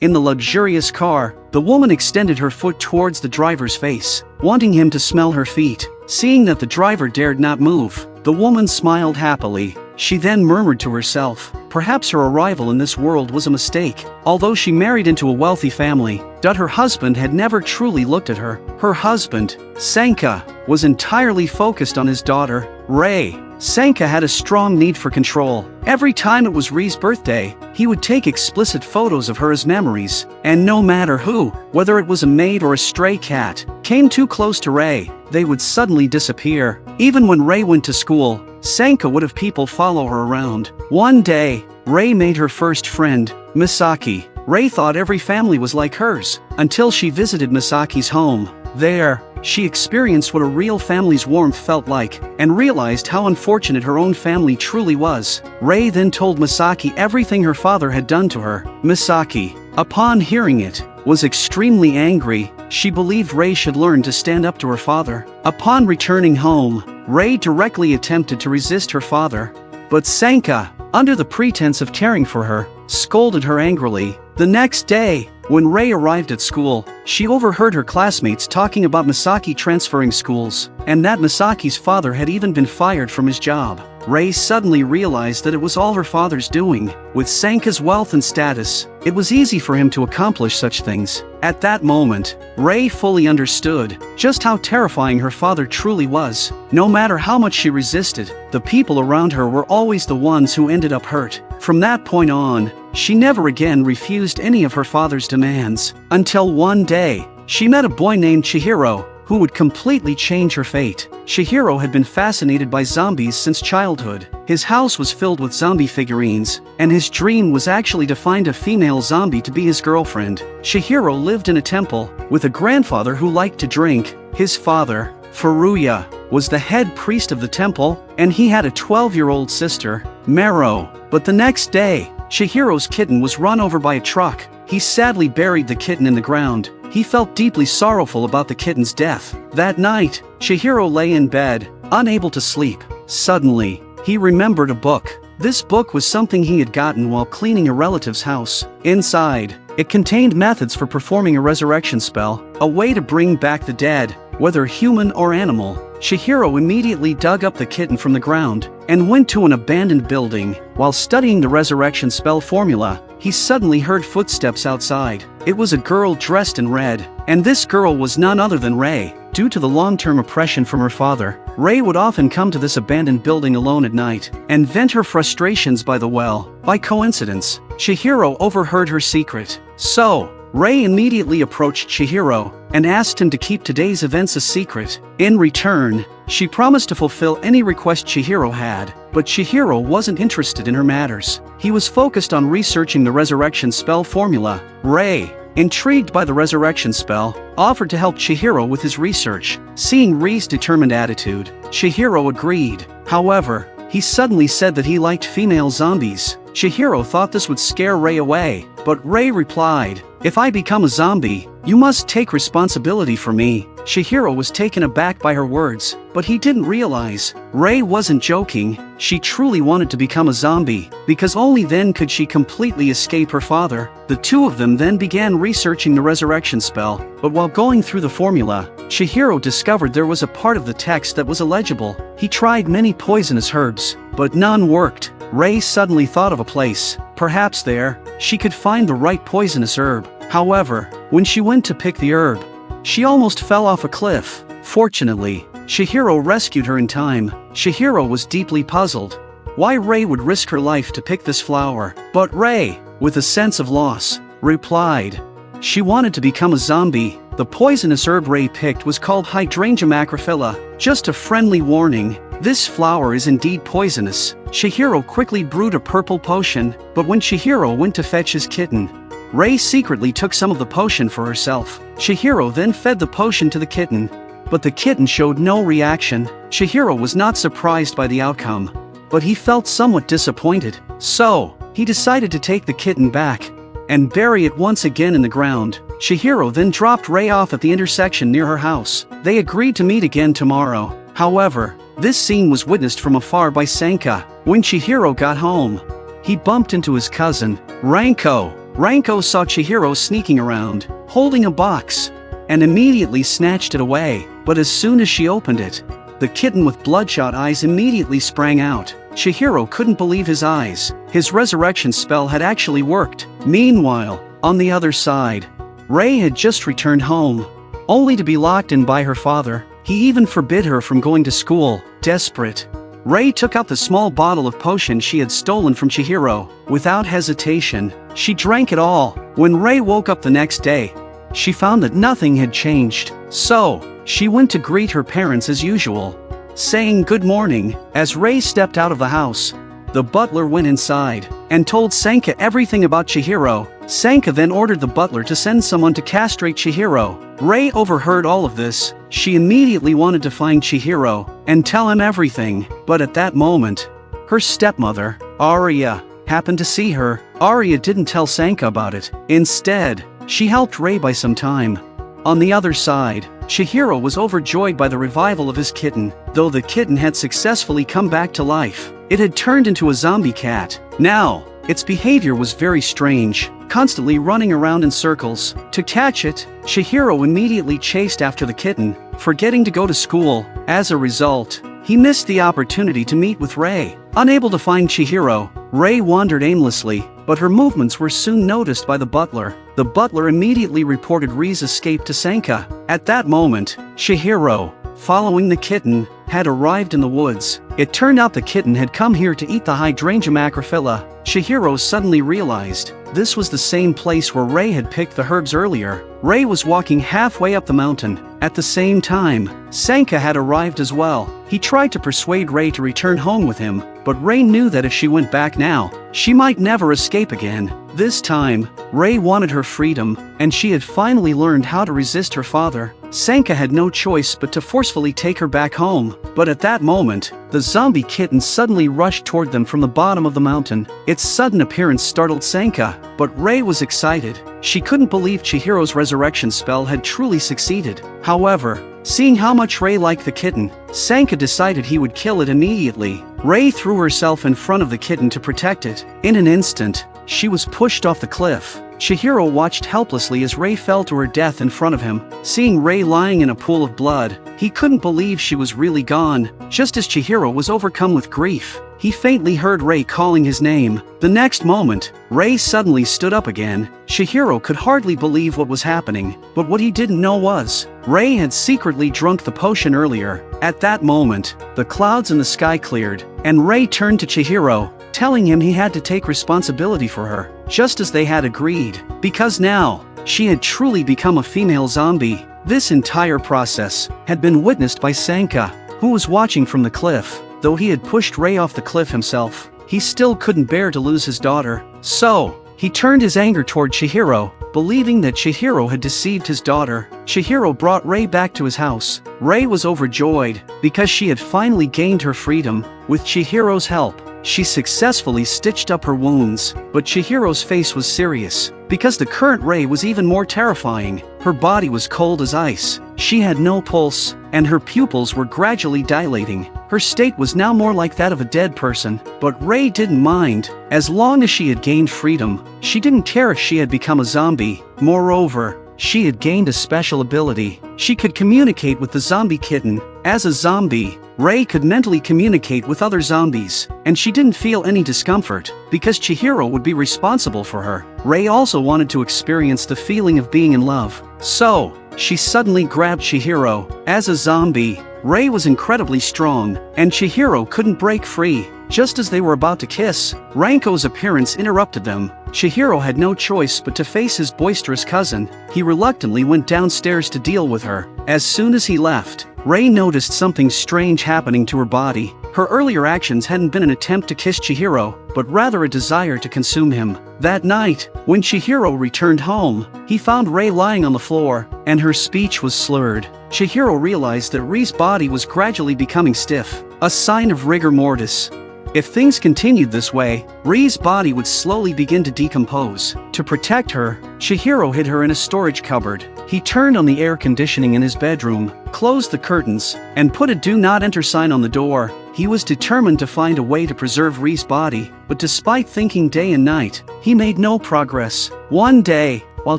In the luxurious car, the woman extended her foot towards the driver's face, wanting him to smell her feet. Seeing that the driver dared not move, the woman smiled happily. She then murmured to herself, perhaps her arrival in this world was a mistake. Although she married into a wealthy family, her husband had never truly looked at her. Her husband, Sanka, was entirely focused on his daughter, Rei. Sanka had a strong need for control. Every time it was Rei's birthday, he would take explicit photos of her as memories, and no matter who, whether it was a maid or a stray cat, came too close to Rei, they would suddenly disappear. Even when Rei went to school, Sanka would have people follow her around. One day, Rei made her first friend, Misaki. Rei thought every family was like hers, until she visited Misaki's home. There, she experienced what a real family's warmth felt like, and realized how unfortunate her own family truly was. Rei then told Misaki everything her father had done to her. Misaki, upon hearing it, was extremely angry. She believed Rei should learn to stand up to her father. Upon returning home, Rei directly attempted to resist her father, but Sanka, under the pretense of caring for her, scolded her angrily. The next day, when Rei arrived at school, she overheard her classmates talking about Misaki transferring schools, and that Misaki's father had even been fired from his job. Rei suddenly realized that it was all her father's doing. With Sanka's wealth and status, it was easy for him to accomplish such things. At that moment, Rei fully understood just how terrifying her father truly was. No matter how much she resisted, the people around her were always the ones who ended up hurt. From that point on, she never again refused any of her father's demands, until one day, she met a boy named Chihiro, who would completely change her fate. Chihiro had been fascinated by zombies since childhood. His house was filled with zombie figurines, and his dream was actually to find a female zombie to be his girlfriend. Chihiro lived in a temple, with a grandfather who liked to drink. His father, Furuya, was the head priest of the temple, and he had a 12-year-old sister, Mero. But the next day, Chihiro's kitten was run over by a truck. He sadly buried the kitten in the ground. He felt deeply sorrowful about the kitten's death. That night, Chihiro lay in bed, unable to sleep. Suddenly, he remembered a book. This book was something he had gotten while cleaning a relative's house. Inside, it contained methods for performing a resurrection spell, a way to bring back the dead, whether human or animal. Chihiro immediately dug up the kitten from the ground, and went to an abandoned building. While studying the resurrection spell formula, he suddenly heard footsteps outside. It was a girl dressed in red, and this girl was none other than Rei. Due to the long-term oppression from her father, Rei would often come to this abandoned building alone at night, and vent her frustrations by the well. By coincidence, Chihiro overheard her secret. So, Rei immediately approached Chihiro, and asked him to keep today's events a secret. In return, she promised to fulfill any request Chihiro had, but Chihiro wasn't interested in her matters. He was focused on researching the resurrection spell formula. Rei, intrigued by the resurrection spell, offered to help Chihiro with his research. Seeing Rei's determined attitude, Chihiro agreed. However, he suddenly said that he liked female zombies. Chihiro thought this would scare Rei away, but Rei replied, "If I become a zombie, you must take responsibility for me." Chihiro was taken aback by her words, but he didn't realize Rei wasn't joking. She truly wanted to become a zombie, because only then could she completely escape her father. The two of them then began researching the resurrection spell, but while going through the formula, Chihiro discovered there was a part of the text that was illegible. He tried many poisonous herbs, but none worked. Rei suddenly thought of a place. Perhaps there, she could find the right poisonous herb. However, when she went to pick the herb, she almost fell off a cliff. Fortunately, Chihiro rescued her in time. Chihiro was deeply puzzled why Rei would risk her life to pick this flower. But Rei, with a sense of loss, replied she wanted to become a zombie. The poisonous herb Rei picked was called Hydrangea macrophylla. Just a friendly warning, this flower is indeed poisonous. Chihiro quickly brewed a purple potion, but when Chihiro went to fetch his kitten, Rei secretly took some of the potion for herself. Chihiro then fed the potion to the kitten, but the kitten showed no reaction. Chihiro was not surprised by the outcome, but he felt somewhat disappointed. So, he decided to take the kitten back and bury it once again in the ground. Chihiro then dropped Rei off at the intersection near her house. They agreed to meet again tomorrow. However, this scene was witnessed from afar by Sanka. When Chihiro got home, he bumped into his cousin, Ranko. Ranko saw Chihiro sneaking around, holding a box, and immediately snatched it away, but as soon as she opened it, the kitten with bloodshot eyes immediately sprang out. Chihiro couldn't believe his eyes. His resurrection spell had actually worked. Meanwhile, on the other side, Rei had just returned home, only to be locked in by her father. He even forbid her from going to school. Desperate, Rei took out the small bottle of potion she had stolen from Chihiro. Without hesitation, she drank it all. When Rei woke up the next day, she found that nothing had changed. So, she went to greet her parents as usual, saying good morning. As Rei stepped out of the house, the butler went inside and told Sanka everything about Chihiro. Sanka then ordered the butler to send someone to castrate Chihiro. Rei overheard all of this. She immediately wanted to find Chihiro and tell him everything, but at that moment, her stepmother, Arya, happened to see her. Arya didn't tell Sanka about it. Instead, she helped Rei by some time. On the other side, Chihiro was overjoyed by the revival of his kitten. Though the kitten had successfully come back to life, it had turned into a zombie cat. Now, its behavior was very strange, constantly running around in circles. To catch it, Chihiro immediately chased after the kitten, forgetting to go to school. As a result, he missed the opportunity to meet with Rei. Unable to find Chihiro, Rei wandered aimlessly, but her movements were soon noticed by the butler. The butler immediately reported Rei's escape to Sanka. At that moment, Chihiro, following the kitten, had arrived in the woods. It turned out the kitten had come here to eat the hydrangea macrophylla. Chihiro suddenly realized this was the same place where Rei had picked the herbs earlier. Rei was walking halfway up the mountain. At the same time, Sanka had arrived as well. He tried to persuade Rei to return home with him, but Rei knew that if she went back now, she might never escape again. This time, Rei wanted her freedom, and she had finally learned how to resist her father. Sanka had no choice but to forcefully take her back home. But at that moment, the zombie kitten suddenly rushed toward them from the bottom of the mountain. Its sudden appearance startled Sanka, but Rei was excited. She couldn't believe Chihiro's resurrection spell had truly succeeded. However, seeing how much Rei liked the kitten, Sanka decided he would kill it immediately. Rei threw herself in front of the kitten to protect it. In an instant, she was pushed off the cliff. Chihiro watched helplessly as Rei fell to her death in front of him. Seeing Rei lying in a pool of blood, he couldn't believe she was really gone. Just as Chihiro was overcome with grief, he faintly heard Rei calling his name. The next moment, Rei suddenly stood up again. Chihiro could hardly believe what was happening, but what he didn't know was, Rei had secretly drunk the potion earlier. At that moment, the clouds in the sky cleared, and Rei turned to Chihiro, telling him he had to take responsibility for her, just as they had agreed, because now, she had truly become a female zombie. This entire process had been witnessed by Sanka, who was watching from the cliff. Though he had pushed Rei off the cliff himself, he still couldn't bear to lose his daughter. So, he turned his anger toward Chihiro, believing that Chihiro had deceived his daughter. Chihiro brought Rei back to his house. Rei was overjoyed, because she had finally gained her freedom. With Chihiro's help, she successfully stitched up her wounds, but Chihiro's face was serious, because the current Rei was even more terrifying. Her body was cold as ice, she had no pulse, and her pupils were gradually dilating. Her state was now more like that of a dead person, but Rei didn't mind. As long as she had gained freedom, she didn't care if she had become a zombie. Moreover, she had gained a special ability. She could communicate with the zombie kitten. As a zombie, Rei could mentally communicate with other zombies, and she didn't feel any discomfort, because Chihiro would be responsible for her. Rei also wanted to experience the feeling of being in love. So, she suddenly grabbed Chihiro. As a zombie, Rei was incredibly strong, and Chihiro couldn't break free. Just as they were about to kiss, Ranko's appearance interrupted them. Chihiro had no choice but to face his boisterous cousin. He reluctantly went downstairs to deal with her. As soon as he left, Rei noticed something strange happening to her body. Her earlier actions hadn't been an attempt to kiss Chihiro, but rather a desire to consume him. That night, when Chihiro returned home, he found Rei lying on the floor, and her speech was slurred. Chihiro realized that Rei's body was gradually becoming stiff, a sign of rigor mortis. If things continued this way, Rei's body would slowly begin to decompose. To protect her, Chihiro hid her in a storage cupboard. He turned on the air conditioning in his bedroom, closed the curtains, and put a "Do Not Enter" sign on the door. He was determined to find a way to preserve Ree's body, but despite thinking day and night, he made no progress. One day, while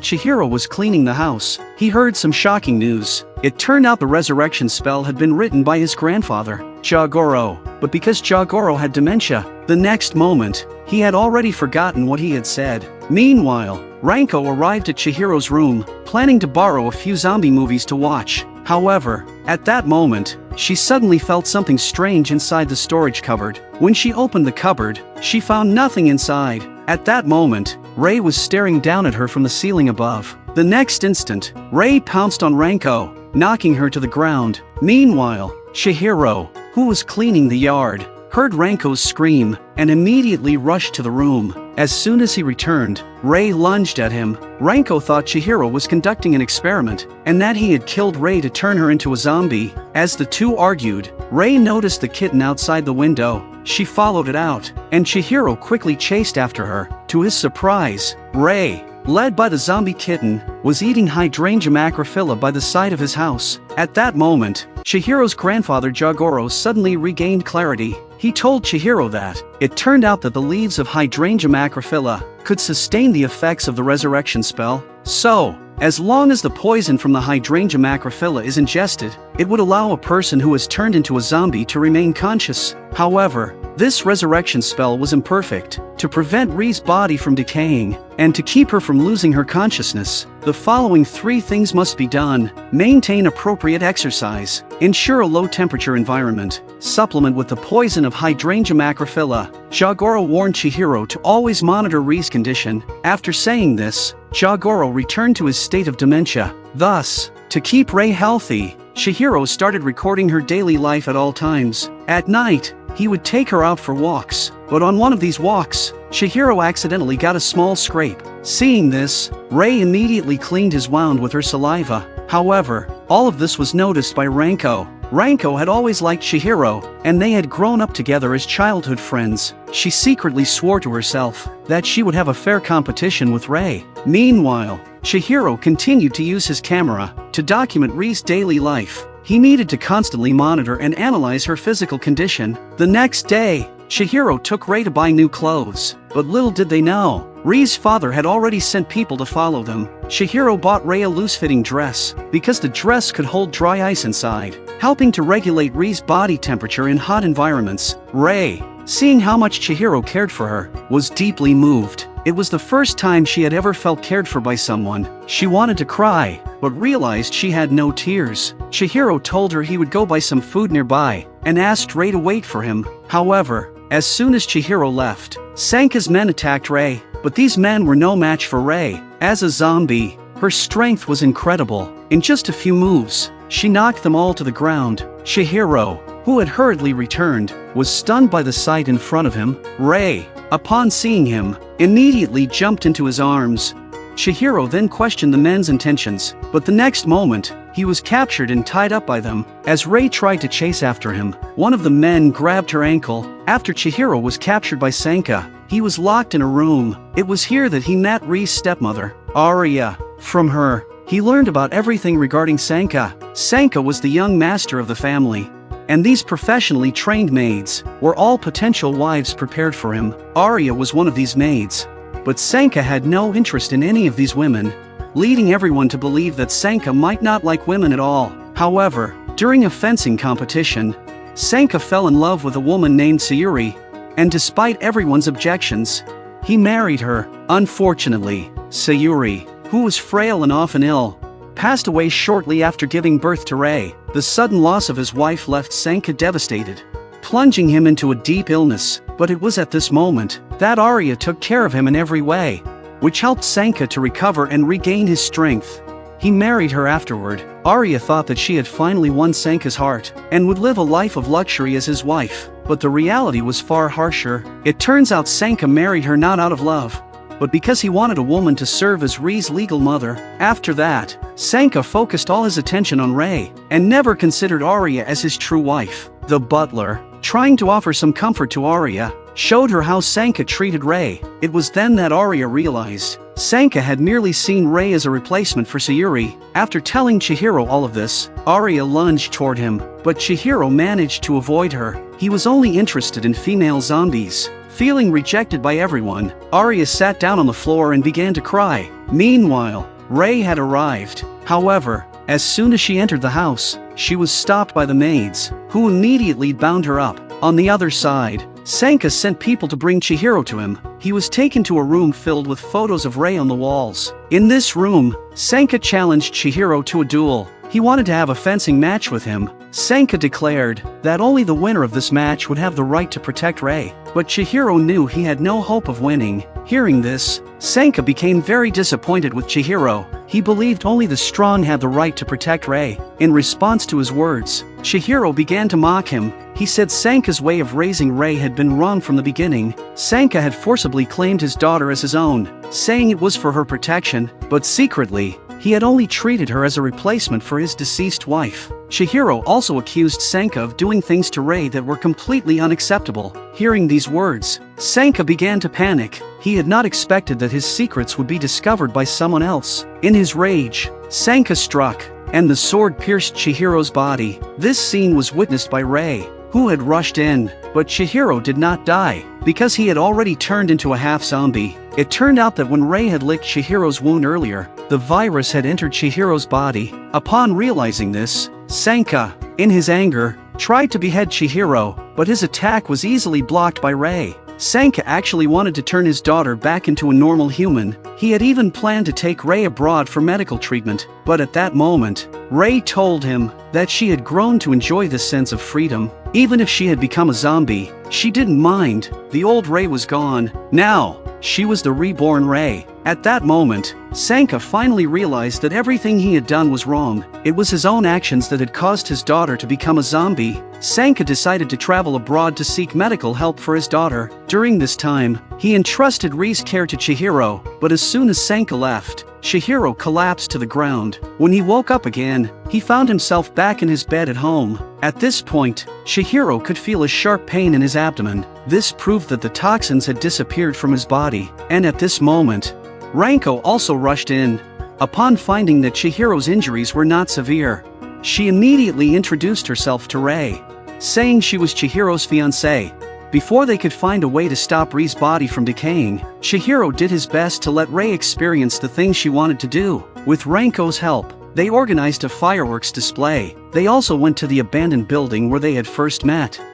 Chihiro was cleaning the house, he heard some shocking news. It turned out the resurrection spell had been written by his grandfather, Chihiro, but because Chihiro had dementia, the next moment, he had already forgotten what he had said. Meanwhile, Ranko arrived at Chihiro's room, planning to borrow a few zombie movies to watch. However, at that moment, she suddenly felt something strange inside the storage cupboard. When she opened the cupboard, she found nothing inside. At that moment, Ray was staring down at her from the ceiling above. The next instant, Ray pounced on Ranko, knocking her to the ground. Meanwhile, Chihiro, who was cleaning the yard, heard Ranko's scream and immediately rushed to the room. As soon as he returned, Ray lunged at him. Ranko thought Chihiro was conducting an experiment and that he had killed Ray to turn her into a zombie. As the two argued, Ray noticed the kitten outside the window. She followed it out, and Chihiro quickly chased after her. To his surprise, Ray, led by the zombie kitten, was eating hydrangea macrophylla by the side of his house. At that moment, Chihiro's grandfather Chihiro suddenly regained clarity. He told Chihiro that it turned out that the leaves of hydrangea macrophylla could sustain the effects of the resurrection spell. So, as long as the poison from the hydrangea macrophylla is ingested, it would allow a person who has turned into a zombie to remain conscious. However, this resurrection spell was imperfect. To prevent Ree's body from decaying, and to keep her from losing her consciousness, the following 3 things must be done. Maintain appropriate exercise, ensure a low-temperature environment, supplement with the poison of hydrangea macrophylla. Chihiro warned Chihiro to always monitor Ree's condition. After saying this, Chihiro returned to his state of dementia. Thus, to keep Ray healthy, Chihiro started recording her daily life at all times. At night, he would take her out for walks, but on one of these walks, Chihiro accidentally got a small scrape. Seeing this, Ray immediately cleaned his wound with her saliva. However, all of this was noticed by Ranko. Ranko had always liked Chihiro, and they had grown up together as childhood friends. She secretly swore to herself that she would have a fair competition with Ray. Meanwhile, Chihiro continued to use his camera to document Ree's daily life. He needed to constantly monitor and analyze her physical condition. The next day, Chihiro took Ray to buy new clothes, but little did they know, Ree's father had already sent people to follow them. Chihiro bought Ray a loose-fitting dress, because the dress could hold dry ice inside, helping to regulate Ree's body temperature in hot environments. Ray, seeing how much Chihiro cared for her, was deeply moved. It was the first time she had ever felt cared for by someone. She wanted to cry, but realized she had no tears. Chihiro told her he would go buy some food nearby, and asked Ray to wait for him. However, as soon as Chihiro left, Sanka's men attacked Ray, but these men were no match for Ray. As a zombie, her strength was incredible. In just a few moves, she knocked them all to the ground. Chihiro, who had hurriedly returned, was stunned by the sight in front of him. Ray, upon seeing him, immediately jumped into his arms. Chihiro then questioned the men's intentions, but the next moment, he was captured and tied up by them. As Ray tried to chase after him, one of the men grabbed her ankle. After Chihiro was captured by Sanka, he was locked in a room. It was here that he met Ree's stepmother, Arya. From her, he learned about everything regarding Sanka. Sanka was the young master of the family, and these professionally trained maids were all potential wives prepared for him. Arya was one of these maids, but Sanka had no interest in any of these women, leading everyone to believe that Sanka might not like women at all. However, during a fencing competition, Sanka fell in love with a woman named Sayuri, and despite everyone's objections, he married her. Unfortunately, Sayuri, who was frail and often ill, passed away shortly after giving birth to Ray. The sudden loss of his wife left Sanka devastated, plunging him into a deep illness. But it was at this moment that Arya took care of him in every way, which helped Sanka to recover and regain his strength. He married her afterward. Arya thought that she had finally won Sanka's heart and would live a life of luxury as his wife, but the reality was far harsher. It turns out Sanka married her not out of love, but because he wanted a woman to serve as Ree's legal mother. After that, Sanka focused all his attention on Ray, and never considered Arya as his true wife. The butler, trying to offer some comfort to Arya, showed her how Sanka treated Rei. It was then that Arya realized Sanka had merely seen Rei as a replacement for Sayuri. After telling Chihiro all of this, Arya lunged toward him, but Chihiro managed to avoid her. He was only interested in female zombies. Feeling rejected by everyone, Arya sat down on the floor and began to cry. Meanwhile, Rei had arrived. However, as soon as she entered the house, she was stopped by the maids, who immediately bound her up. On the other side, Sanka sent people to bring Chihiro to him. He was taken to a room filled with photos of Rei on the walls. In this room, Sanka challenged Chihiro to a duel. He wanted to have a fencing match with him. Sanka declared that only the winner of this match would have the right to protect Rei. But Chihiro knew he had no hope of winning. Hearing this, Sanka became very disappointed with Chihiro. He believed only the strong had the right to protect Rei. In response to his words, Chihiro began to mock him. He said Sanka's way of raising Rei had been wrong from the beginning. Sanka had forcibly claimed his daughter as his own, saying it was for her protection, but secretly, he had only treated her as a replacement for his deceased wife. Chihiro also accused Sanka of doing things to Rei that were completely unacceptable. Hearing these words, Sanka began to panic. He had not expected that his secrets would be discovered by someone else. In his rage, Sanka struck, and the sword pierced Chihiro's body. This scene was witnessed by Rei, who had rushed in, but Chihiro did not die, because he had already turned into a half-zombie. It turned out that when Rei had licked Chihiro's wound earlier, the virus had entered Chihiro's body. Upon realizing this, Sanka, in his anger, tried to behead Chihiro, but his attack was easily blocked by Rei. Sanka actually wanted to turn his daughter back into a normal human. He had even planned to take Rei abroad for medical treatment, but at that moment, Rei told him that she had grown to enjoy this sense of freedom. Even if she had become a zombie, she didn't mind. The old Rei was gone. Now, she was the reborn Rei. At that moment, Sanka finally realized that everything he had done was wrong. It was his own actions that had caused his daughter to become a zombie. Sanka decided to travel abroad to seek medical help for his daughter. During this time, he entrusted Rei's care to Chihiro, but as soon as Sanka left, Chihiro collapsed to the ground. When he woke up again, he found himself back in his bed at home. At this point, Chihiro could feel a sharp pain in his abdomen. This proved that the toxins had disappeared from his body, and at this moment, Ranko also rushed in. Upon finding that Chihiro's injuries were not severe, she immediately introduced herself to Rei, saying she was Chihiro's fiancée. Before they could find a way to stop Rei's body from decaying, Chihiro did his best to let Rei experience the things she wanted to do. With Ranko's help, they organized a fireworks display. They also went to the abandoned building where they had first met.